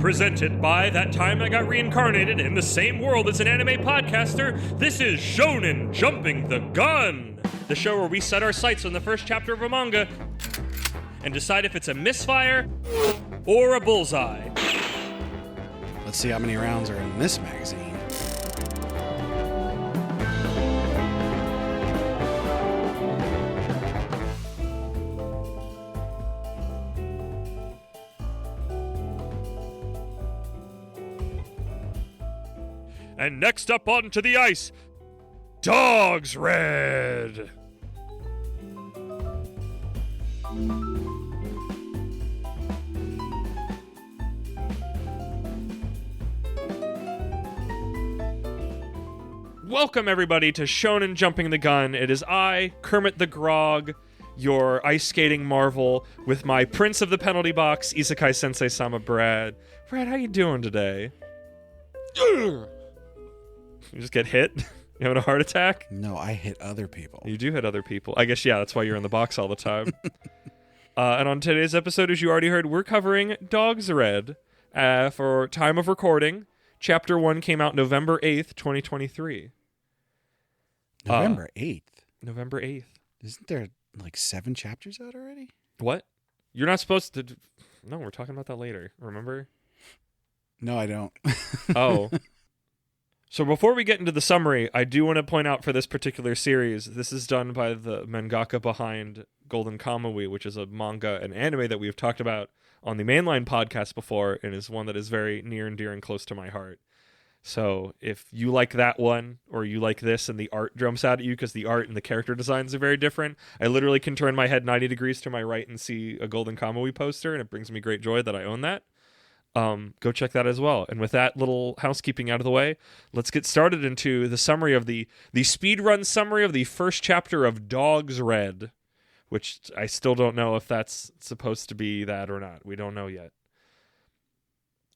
Presented by That Time I Got Reincarnated in the same world as an anime podcaster, this is Shonen Jumping the Gun, the show where we set our sights on the first chapter of a manga and decide if it's a misfire or a bullseye. Let's see how many rounds are in this magazine. And next up onto the ice, Dogsred. Welcome everybody to Shonen Jumping the Gun. It is I, Kermit the Grog, your ice skating marvel, with my Prince of the Penalty Box, Isekai Sensei Sama Brad. Brad, how you doing today? You just get hit? You having a heart attack? No, I hit other people. You do hit other people. I guess, yeah, that's why you're in the box all the time. And on today's episode, as you already heard, we're covering Dogsred. For time of recording, Chapter 1 came out November 8th, 2023. November 8th? November 8th. Isn't there like 7 chapters out already? What? You're not supposed to... No, we're talking about that later. Remember? No, I don't. Oh. So before we get into the summary, I do want to point out for this particular series, this is done by the mangaka behind Golden Kamuy, which is a manga and anime that we've talked about on the mainline podcast before, and is one that is very near and dear and close to my heart. So if you like that one, or you like this and the art jumps out at you because the art and the character designs are very different, I literally can turn my head 90 degrees to my right and see a Golden Kamuy poster, and it brings me great joy that I own that. Go check that as well. And with that little housekeeping out of the way, let's get started into the summary of the speedrun summary of the first chapter of Dogsred, which I still don't know if that's supposed to be that or not. We don't know yet.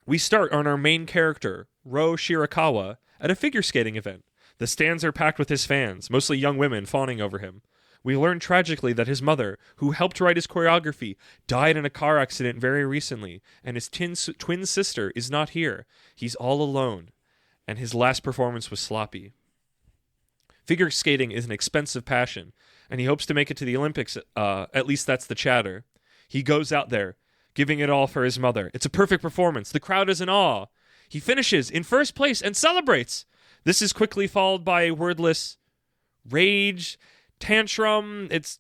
We start on our main character, Ro Shirakawa, at a figure skating event. The stands are packed with his fans, mostly young women fawning over him. We learn tragically that his mother, who helped write his choreography, died in a car accident very recently, and his twin sister is not here. He's all alone, and his last performance was sloppy. Figure skating is an expensive passion, and he hopes to make it to the Olympics, at least that's the chatter. He goes out there, giving it all for his mother. It's a perfect performance. The crowd is in awe. He finishes in first place and celebrates. This is quickly followed by a wordless rage tantrum. It's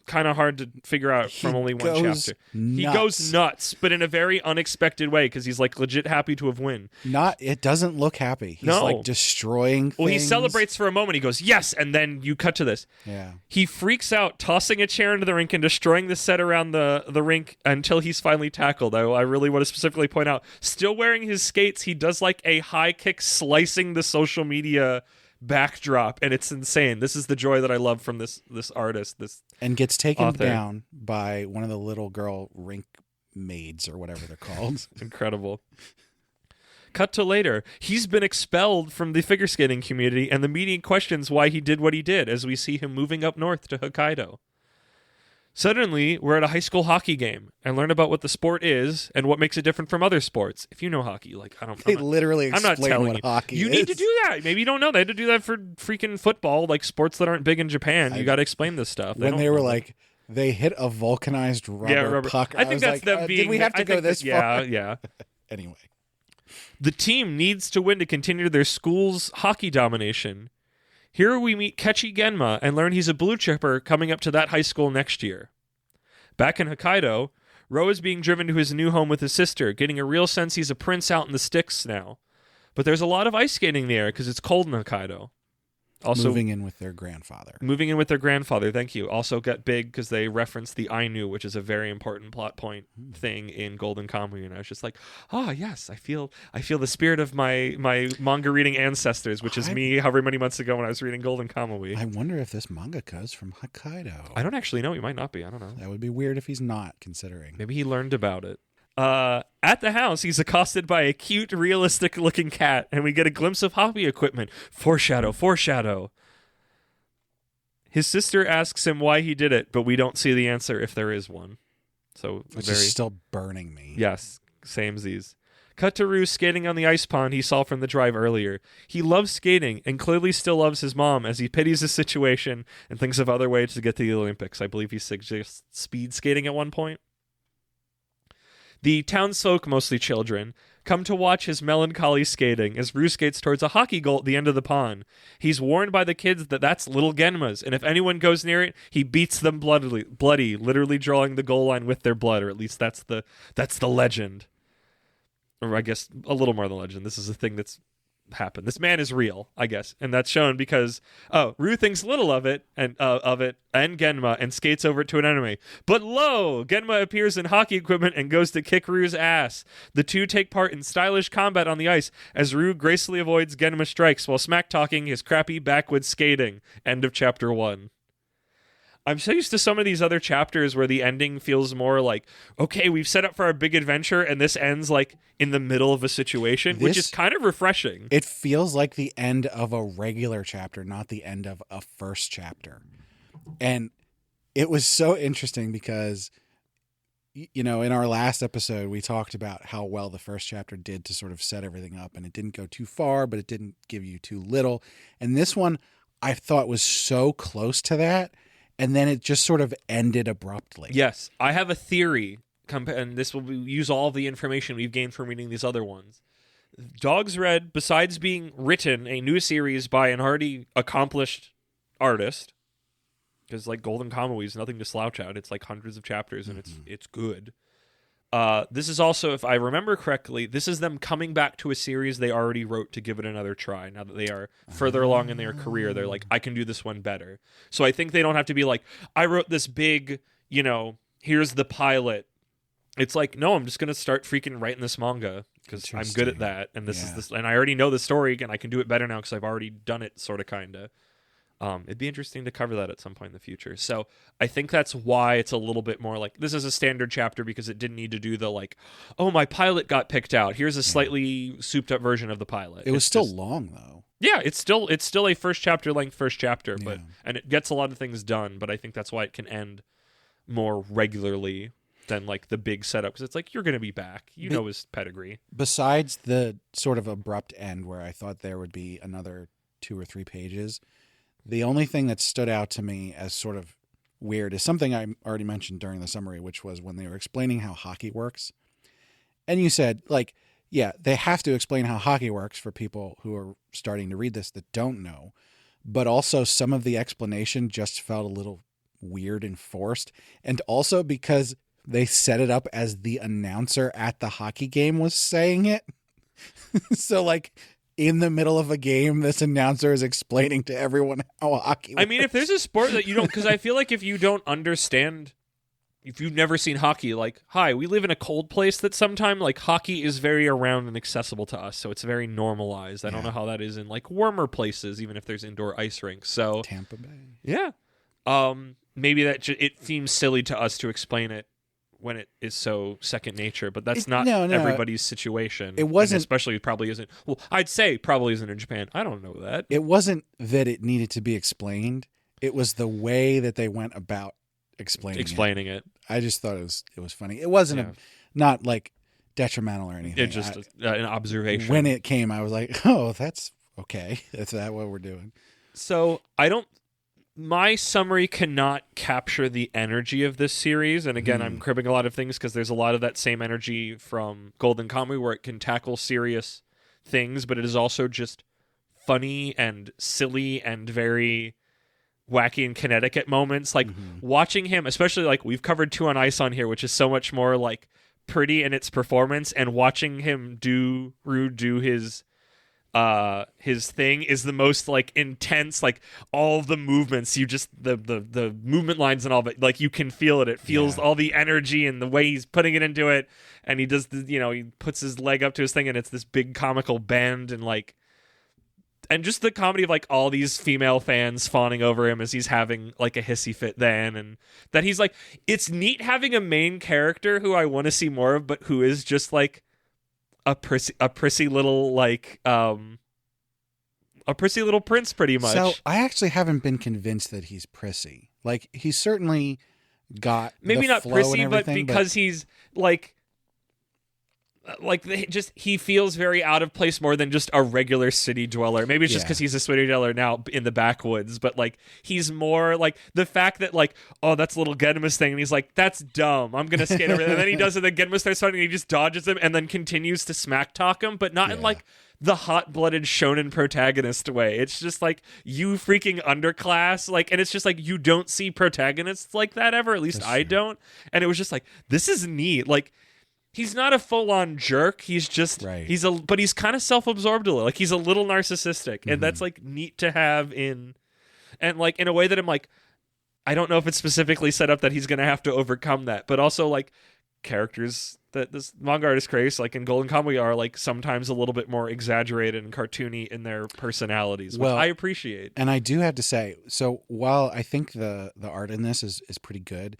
kind of hard to figure out from only one chapter. He goes nuts, but in a very unexpected way, because he's like legit happy to have won. It doesn't look happy. He's like destroying things. Well, he celebrates for a moment. He goes, yes, and then you cut to this. Yeah. He freaks out, tossing a chair into the rink and destroying the set around the rink until he's finally tackled. I really want to specifically point out, still wearing his skates, he does like a high kick slicing the social media backdrop, and it's insane. This is the joy that I love from this artist, and gets taken author. Down by one of the little girl rink maids or whatever they're called. Incredible. Cut to later. He's been expelled from the figure skating community, and the media questions why he did what he did as we see him moving up north to Hokkaido. Suddenly, we're at a high school hockey game and learn about what the sport is and what makes it different from other sports. If you know hockey, literally explain what hockey is. You need to do that. Maybe you don't know. They had to do that for freaking football, like sports that aren't big in Japan. You got to explain this stuff. They were like, they hit a vulcanized rubber puck. I think that's them being... Did we have to go this far? Yeah. Anyway. The team needs to win to continue their school's hockey domination. Here we meet Kechi Genma and learn he's a blue chipper coming up to that high school next year. Back in Hokkaido, Ro is being driven to his new home with his sister, getting a real sense he's a prince out in the sticks now. But there's a lot of ice skating in the air because it's cold in Hokkaido. Also, moving in with their grandfather. Thank you. Also got big because they referenced the Ainu, which is a very important plot point thing in Golden Kamuy, and I was just like, yes, I feel the spirit of my manga reading ancestors, which is me however many months ago when I was reading Golden Kamuy. I wonder if this mangaka is from Hokkaido. I don't actually know. He might not be. I don't know. That would be weird if he's not, considering. Maybe he learned about it. At the house, he's accosted by a cute, realistic-looking cat, and we get a glimpse of hobby equipment. Foreshadow. His sister asks him why he did it, but we don't see the answer if there is one. So Which is still burning me. Yes, samesies. Cut to Rue skating on the ice pond he saw from the drive earlier. He loves skating and clearly still loves his mom as he pities the situation and thinks of other ways to get to the Olympics. I believe he suggests speed skating at one point. The townsfolk, mostly children, come to watch his melancholy skating as Rue skates towards a hockey goal at the end of the pond. He's warned by the kids that that's little Genma's, and if anyone goes near it, he beats them bloody, literally drawing the goal line with their blood, or at least that's the legend. Or I guess a little more than legend. This is a thing that's happened. This man is real, I guess, and that's shown because Rue thinks little of it and Genma and skates over to an enemy. But lo, Genma appears in hockey equipment and goes to kick Rue's ass. The two take part in stylish combat on the ice as Rue gracefully avoids Genma strikes while smack talking his crappy backwoods skating. End of chapter 1. I'm so used to some of these other chapters where the ending feels more like, okay, we've set up for our big adventure, and this ends like in the middle of a situation, which is kind of refreshing. It feels like the end of a regular chapter, not the end of a first chapter. And it was so interesting because, you know, in our last episode, we talked about how well the first chapter did to sort of set everything up, and it didn't go too far, but it didn't give you too little. And this one I thought was so close to that. And then it just sort of ended abruptly. Yes. I have a theory, and this will use all the information we've gained from reading these other ones. Dogsred, besides being written a new series by an already accomplished artist, because like Golden Kamuy is nothing to slouch at. It's like hundreds of chapters, and it's good. This is also, if I remember correctly, this is them coming back to a series they already wrote to give it another try. Now that they are further along in their career, they're like, I can do this one better. So I think they don't have to be like, I wrote this big, you know, here's the pilot. It's like, no, I'm just going to start freaking writing this manga because I'm good at that. And this is this, and I already know the story and I can do it better now because I've already done it, sort of, kind of. It'd be interesting to cover that at some point in the future. So I think that's why it's a little bit more like, this is a standard chapter because it didn't need to do the like, oh, my pilot got picked out. Here's a slightly souped up version of the pilot. It was still long though. Yeah, it's still a first chapter, but and it gets a lot of things done, but I think that's why it can end more regularly than like the big setup, because it's like, you're going to be back. You know his pedigree. Besides the sort of abrupt end where I thought there would be another 2 or 3 pages, the only thing that stood out to me as sort of weird is something I already mentioned during the summary, which was when they were explaining how hockey works. And you said, like, yeah, they have to explain how hockey works for people who are starting to read this that don't know. But also some of the explanation just felt a little weird and forced. And also because they set it up as the announcer at the hockey game was saying it. So, like, in the middle of a game, this announcer is explaining to everyone how hockey works. I mean, if there's a sport that you don't, because I feel like if you don't understand, if you've never seen hockey, like, hi, we live in a cold place that sometimes, like, hockey is very around and accessible to us, so it's very normalized. I don't know how that is in, like, warmer places, even if there's indoor ice rinks. So Tampa Bay. Yeah. Maybe that it seems silly to us to explain it when it is so second nature, but that's not everybody's situation. It wasn't, and especially probably isn't. Well, I'd say probably isn't in Japan. I don't know that. It wasn't that it needed to be explained. It was the way that they went about explaining it. I just thought it was funny. It wasn't not like detrimental or anything. It's just an observation. When it came, I was like, oh, that's okay. Is that what we're doing? So my summary cannot capture the energy of this series. And again, I'm cribbing a lot of things because there's a lot of that same energy from Golden Kamuy where it can tackle serious things, but it is also just funny and silly and very wacky and kinetic at moments. Like watching him, especially like we've covered 2 on Ice on here, which is so much more like pretty in its performance, and watching him do his thing is the most like intense, like all the movements, you just the movement lines and all of it, like you can feel it. It feels all the energy and the way he's putting it into it, and he does he puts his leg up to his thing and it's this big comical bend, and like, and just the comedy of like all these female fans fawning over him as he's having like a hissy fit then, and that he's like, it's neat having a main character who I want to see more of, but who is just like a prissy little like a prissy little prince, pretty much. So I actually haven't been convinced that he's prissy. Like, he's certainly got maybe the not flow prissy, and but because he's like, like he feels very out of place more than just a regular city dweller. Maybe it's just because he's a city dweller now in the backwoods, but like he's more like the fact that like, oh, that's little Genma's thing, and he's like, that's dumb, I'm gonna skate over there, and then he does it, and then Genma starts fighting, and he just dodges him and then continues to smack talk him, but not in like the hot-blooded shonen protagonist way. It's just like, you freaking underclass, like, and it's just like, you don't see protagonists like that ever, at least I don't, and it was just like, this is neat. Like, he's not a full-on jerk. He's just but he's kind of self-absorbed a little. Like, he's a little narcissistic, and that's like neat to have in a way that I'm like, I don't know if it's specifically set up that he's going to have to overcome that, but also like characters that this manga artist creates, like in Golden Kamuy, are like sometimes a little bit more exaggerated and cartoony in their personalities, which I appreciate. And I do have to say, so while I think the art in this is pretty good,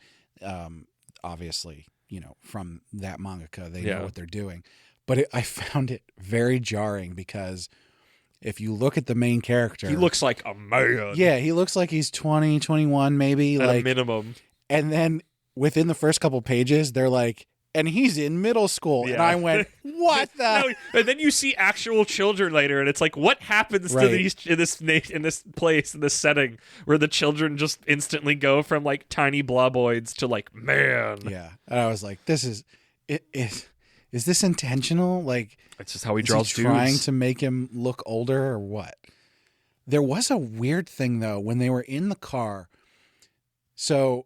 obviously, you know, from that mangaka, they know what they're doing. But I found it very jarring because if you look at the main character, he looks like a man. Yeah, he looks like he's 20, 21 maybe. At like a minimum. And then within the first couple pages, they're like, and he's in middle school. Yeah. And I went, what the? No, and then you see actual children later, and it's like, what happens to these in this place, in this setting, where the children just instantly go from like tiny bloboids to like, man. Yeah. And I was like, is this intentional? Like, it's just how he draws dudes. Trying to make him look older or what? There was a weird thing though when they were in the car. So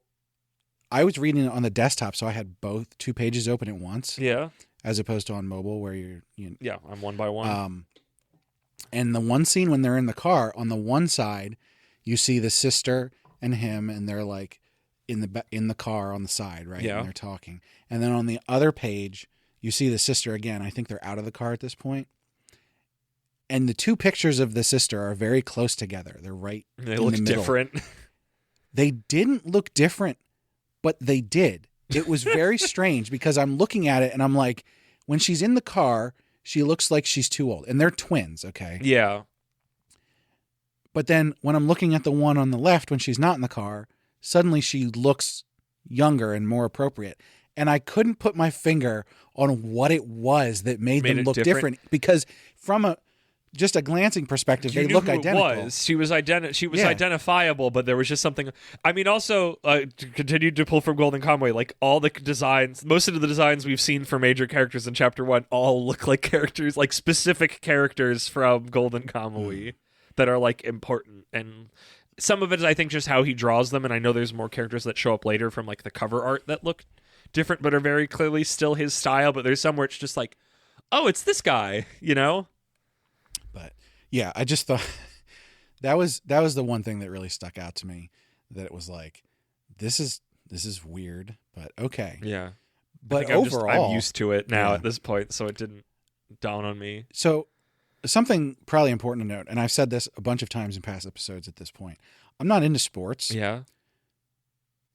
I was reading it on the desktop, so I had both 2 pages open at once. Yeah. As opposed to on mobile where yeah, I'm one by one. And the one scene when they're in the car, on the one side, you see the sister and him, and they're like in the car on the side, right? Yeah. And they're talking. And then on the other page, you see the sister again. I think they're out of the car at this point. And the 2 pictures of the sister are very close together. They're right in the middle. They look different. They didn't look different, but they did. It was very strange because I'm looking at it and I'm like, when she's in the car, she looks like she's too old. And they're twins, okay? Yeah. But then when I'm looking at the one on the left, when she's not in the car, suddenly she looks younger and more appropriate. And I couldn't put my finger on what it was that made them look different because from just a glancing perspective, they look identical. She was identifiable, but there was just something. I mean, also to continue to pull from Golden Kamuy, like all the designs, most of the designs we've seen for major characters in Chapter 1 all look like characters, like specific characters from Golden Kamuy that are like important. And some of it is, I think, just how he draws them. And I know there's more characters that show up later from like the cover art that look different, but are very clearly still his style. But there's some where it's just like, oh, it's this guy, you know. But yeah, I just thought that was the one thing that really stuck out to me, that it was like, this is weird, but okay. Yeah. But overall, I'm used to it now at this point, so it didn't dawn on me. So something probably important to note, and I've said this a bunch of times in past episodes at this point, I'm not into sports. Yeah.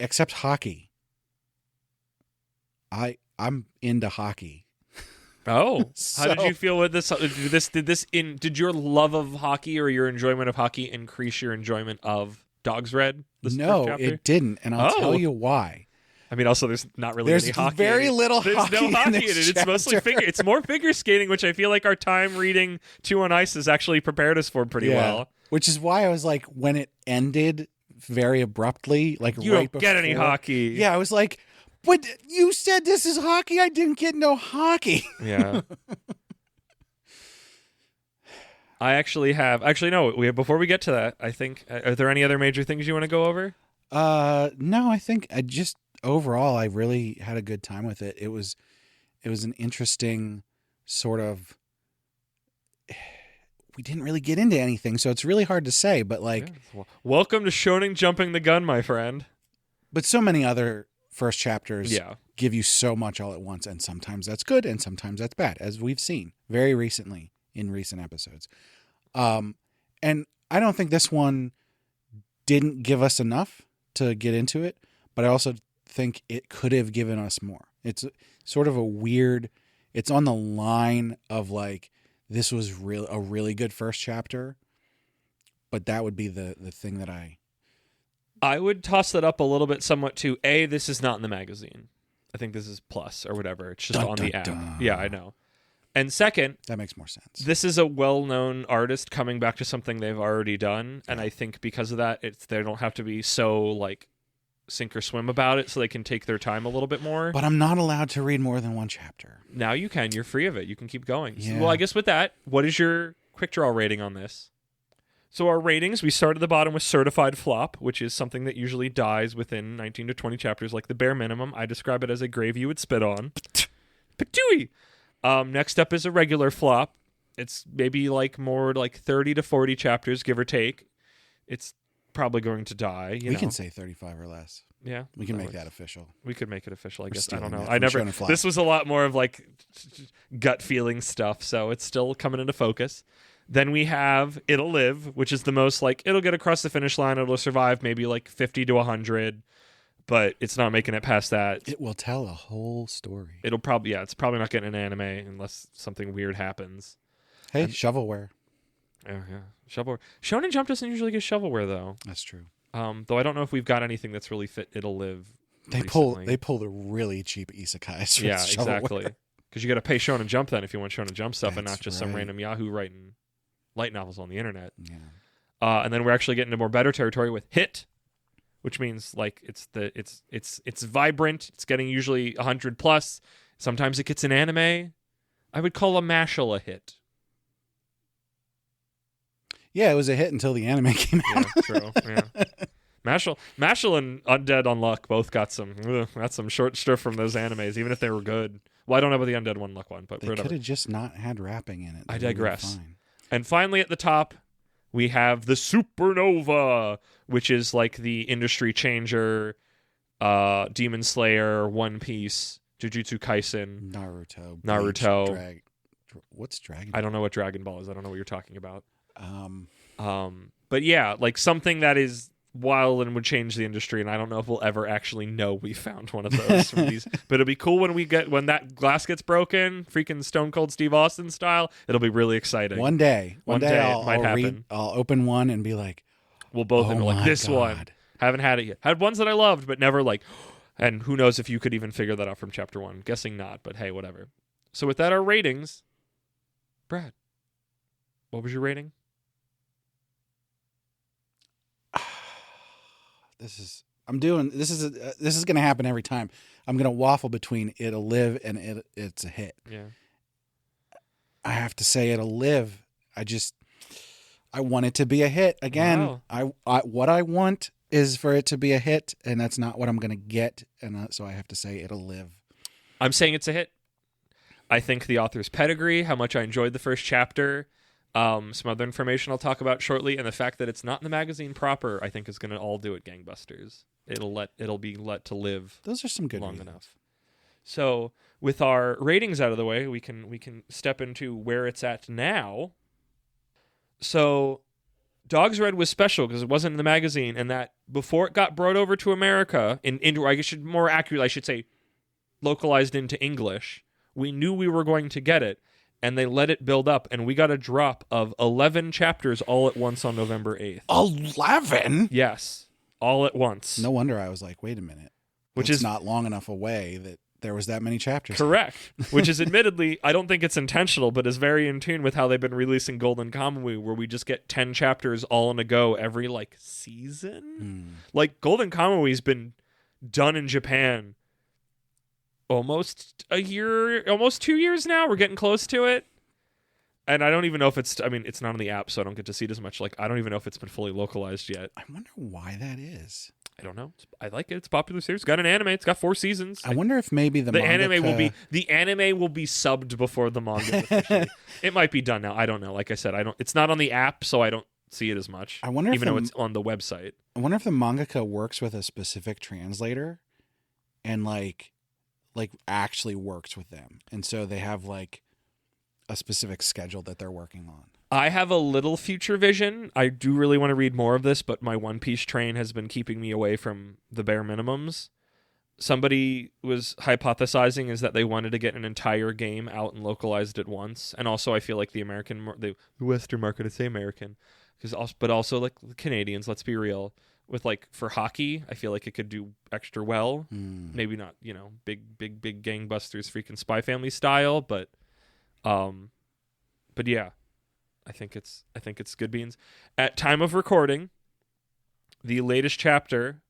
Except hockey. I'm into hockey. Oh, how did you feel with this? Did your love of hockey or your enjoyment of hockey increase your enjoyment of Dogsred? No, it didn't, and I'll tell you why. I mean, also, there's not really any hockey. There's very little hockey. There's no hockey in it. It's mostly It's more figure skating, which I feel like our time reading 2 on Ice has actually prepared us for pretty well. Which is why I was like, when it ended very abruptly, like you right don't get any hockey. Yeah, I was like, but you said this is hockey. I didn't get no hockey. Yeah. I actually have. Actually, no. Before we get to that, I think. Are there any other major things you want to go over? No. I think overall, I really had a good time with it. It was an interesting sort of. We didn't really get into anything, so it's really hard to say. But like, welcome to Shonen jumping the gun, my friend. But so many other first chapters give you so much all at once, and sometimes that's good and sometimes that's bad, as we've seen very recently in recent episodes. And I don't think this one didn't give us enough to get into it, but I also think it could have given us more. It's sort of a weird, it's on the line of like, this was a really good first chapter, but that would be the thing that I would toss that up a little bit somewhat to, A, this is not in the magazine. I think this is plus or whatever. It's just Dun, on dun, the app. dun. Yeah, I know. And second, That makes more sense. this is a well-known artist coming back to something they've already done, and I think because of that, they don't have to be so like sink or swim about it, so they can take their time a little bit more. But I'm not allowed to read more than one chapter. Now you can. You're free of it. You can keep going. Yeah. Well, I guess with that, what is your quick draw rating on this? So our ratings, we start at the bottom with certified flop, which is something that usually dies within 19 to 20 chapters, like the bare minimum. I describe it as a grave you would spit on. Patooey! Next up is a regular flop. It's maybe like more like 30 to 40 chapters, give or take. It's probably going to die. We can say 35 or less. Yeah, We can make that official. We could make it official, I guess. I don't stealing know. that I from never. Shonen Flop. This was a lot more of like gut feeling stuff, so it's still coming into focus. Then we have It'll Live, which is the most like it'll get across the finish line. It'll survive maybe like 50 to 100, but it's not making it past that. It will tell a whole story. It'll probably it's probably not getting an anime unless something weird happens. Hey, shovelware. Oh yeah, shovelware. Shonen Jump doesn't usually get shovelware though. That's true. Though I don't know if we've got anything that's really fit It'll Live. They recently. pull the really cheap isekais. For Yeah, shovelware. exactly. Because you got to pay Shonen Jump then if you want Shonen Jump stuff, and not That's just some right. random Yahoo writing light novels on the internet. Yeah. And then we're actually getting into more better territory with Hit, which means like it's vibrant. It's getting usually 100 plus. Sometimes it gets an anime. I would call a Mashal a hit. Yeah, it was a hit until the anime came out. Yeah, true. Yeah. Mashal and Undead Unluck both got some short stuff from those animes, even if they were good. Well, I don't know about the Undead Unluck one, but They whatever. could have just not had rapping in it. I They would've been digress. fine. And finally, at the top, we have the Supernova, which is like the industry changer, Demon Slayer, One Piece, Jujutsu Kaisen. Naruto. Naruto. Bleach, what's Dragon? I don't know what Dragon Ball is. I don't know what you're talking about. Um, But yeah, like something that is wild and would change the industry, and I don't know if we'll ever actually know we found one of those from these. But it'll be cool when that glass gets broken, freaking Stone Cold Steve Austin style. It'll be really exciting. one day One day it might happen. I'll open one and be like, We'll both oh end like my this one. God. Haven't had it yet. Had ones that I loved, but never like. And who knows if you could even figure that out from chapter 1? Guessing not, but hey, whatever. So with that, our ratings. Brad, what was your rating? this is going to happen every time. I'm going to waffle between It'll Live and it's a hit. Yeah. I have to say It'll Live. I want it to be a hit again. Wow. What I want is for it to be a hit, and that's not what I'm going to get, and so I have to say It'll Live. I'm saying it's a hit. I think the author's pedigree, how much I enjoyed the first chapter, some other information I'll talk about shortly, and the fact that it's not in the magazine proper, I think is going to all do it gangbusters. It'll be let to live Those are some good long reasons. enough. So with our ratings out of the way, we can step into where it's at now. So Dogsred was special because it wasn't in the magazine, and that before it got brought over to America, I guess more accurately, I should say, localized into English, we knew we were going to get it, and they let it build up, and we got a drop of 11 chapters all at once on November 8th. 11? Yes, all at once. No wonder I was like, wait a minute. Which It's is not long enough away that there was that many chapters. correct. Which is admittedly, I don't think it's intentional, but is very in tune with how they've been releasing Golden Kamuy, where we just get 10 chapters all in a go every season. Like Golden Kamuy's been done in Japan almost 2 years now. We're getting close to it. And I don't even know if it's not on the app, so I don't get to see it as much. Like, I don't even know if it's been fully localized yet. I wonder why that is. I don't know. I like it. It's a popular series. It's got an anime. It's got 4 seasons. I wonder if maybe the anime will be subbed before the manga officially. It might be done now. I don't know. Like I said, it's not on the app, so I don't see it as much. I wonder even though it's on the website. I wonder if the mangaka works with a specific translator and like actually works with them. And so they have like a specific schedule that they're working on. I have a little future vision. I do really want to read more of this, but my One Piece train has been keeping me away from the bare minimums. Somebody was hypothesizing is that they wanted to get an entire game out and localized at once. And also I feel like the Western market, I say American, but also like the Canadians, let's be real, with like for hockey. I feel like it could do extra well. Mm. Maybe not, big gangbusters freaking Spy Family style, but yeah, I think it's good beans. At time of recording, the latest chapter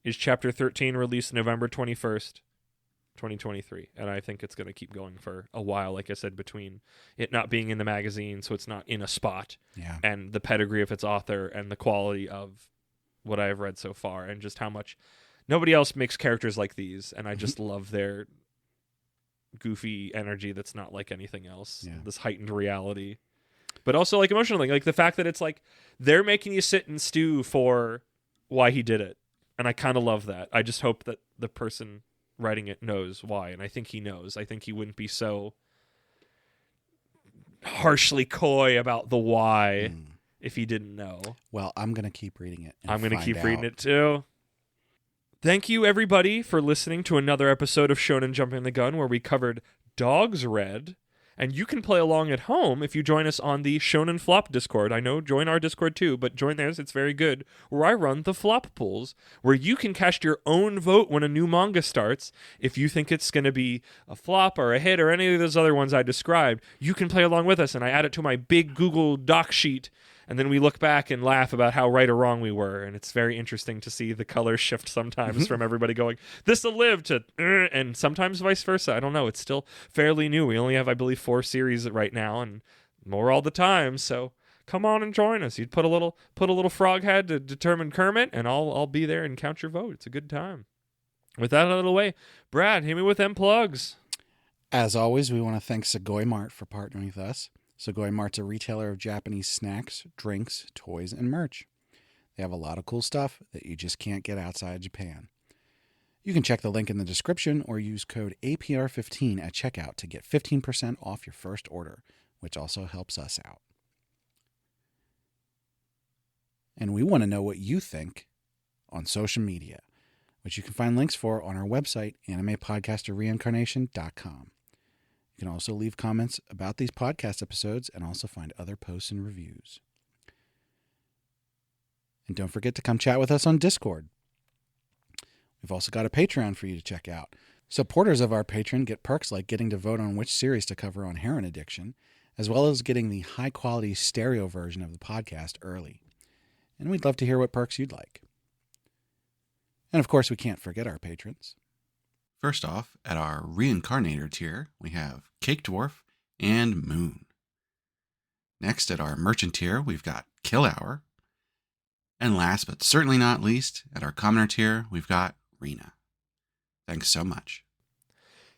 is chapter 13, released November 21st, 2023, and I think it's going to keep going for a while, like I said, between it not being in the magazine, so it's not in a spot, and the pedigree of its author and the quality of what I've read so far, and just how much nobody else makes characters like these, and I just love their goofy energy that's not like anything else, this heightened reality, but also like emotionally, like the fact that it's like they're making you sit and stew for why he did it, and I kind of love that. I just hope that the person writing it knows why, and I think he knows. I think he wouldn't be so harshly coy about the why if he didn't know. Well, I'm going to keep reading it. I'm going to keep reading it too. Thank you, everybody, for listening to another episode of Shonen Jumping the Gun, where we covered Dogsred. And you can play along at home if you join us on the Shonen Flop Discord. I know, join our Discord too, but join theirs. It's very good. Where I run the flop pools, where you can cast your own vote when a new manga starts. If you think it's going to be a flop or a hit or any of those other ones I described, you can play along with us. And I add it to my big Google Doc sheet. And then we look back and laugh about how right or wrong we were. And it's very interesting to see the colors shift sometimes from everybody going, this'll live, to, and sometimes vice versa. I don't know. It's still fairly new. We only have, I believe, 4 series right now, and more all the time. So come on and join us. You'd put a little frog head to determine Kermit, and I'll be there and count your vote. It's a good time. With that out of the way, Brad, hit me with them plugs. As always, we want to thank Sugoi Mart for partnering with us. Sugoi Mart's a retailer of Japanese snacks, drinks, toys, and merch. They have a lot of cool stuff that you just can't get outside Japan. You can check the link in the description or use code APR15 at checkout to get 15% off your first order, which also helps us out. And we want to know what you think on social media, which you can find links for on our website, animepodcasterreincarnation.com. You can also leave comments about these podcast episodes and also find other posts and reviews. And don't forget to come chat with us on Discord. We've also got a Patreon for you to check out. Supporters of our Patreon get perks like getting to vote on which series to cover on heroin addiction, as well as getting the high-quality stereo version of the podcast early. And we'd love to hear what perks you'd like. And of course, we can't forget our patrons. First off, at our Reincarnator tier, we have Cake Dwarf and Moon. Next, at our Merchant tier, we've got Kill Hour. And last but certainly not least, at our Commoner tier, we've got Rena. Thanks so much.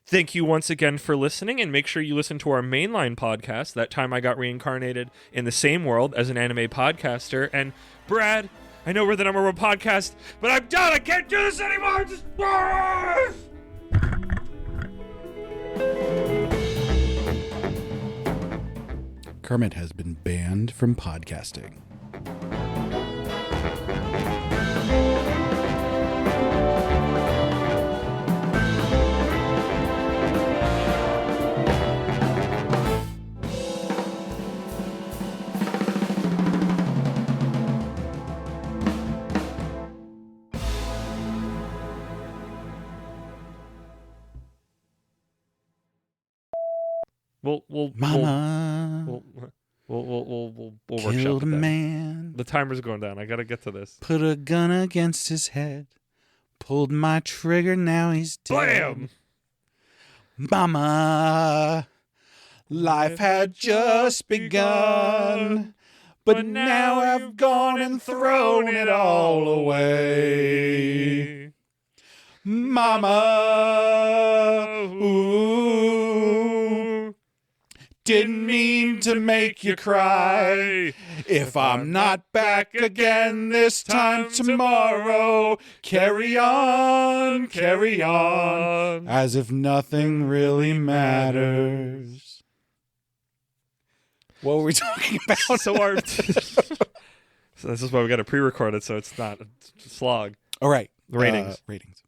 Thank you once again for listening, and make sure you listen to our mainline podcast, That Time I Got Reincarnated in the Same World as an Anime Podcaster. And Brad, I know we're the #1 podcast, but I'm done! I can't do this anymore! Just... Kermit has been banned from podcasting. Mama We'll workshop killed a that. man. The timer's going down. I gotta get to this. Put a gun against his head. Pulled my trigger, now he's dead. Blam! Mama, life had just begun, but now I've gone and thrown it all away. Mama, ooh, didn't mean to make you cry. If I'm not back again this time tomorrow, carry on, as if nothing really matters. What were we talking about? So this is why we got to pre-record it, so it's not a slog. All right. Ratings. Ratings.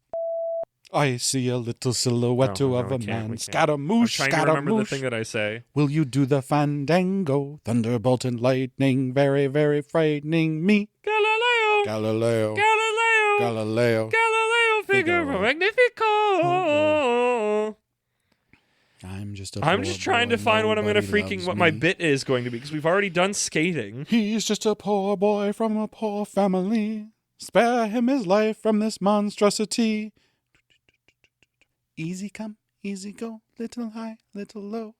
I see a little silhouette of a man. Scaramouche, I'm trying to remember the Scaramouche. thing that I say. Will you do the fandango? Thunderbolt and lightning, very, very frightening me. Galileo! Galileo. Galileo. Galileo. Galileo Figaro Figaro. Magnifico. I'm just a I'm poor just trying boy, to find what I'm going to nobody freaking loves what my me. bit is going to be because we've already done skating. He's just a poor boy from a poor family. Spare him his life from this monstrosity. Easy come, easy go, little high, little low.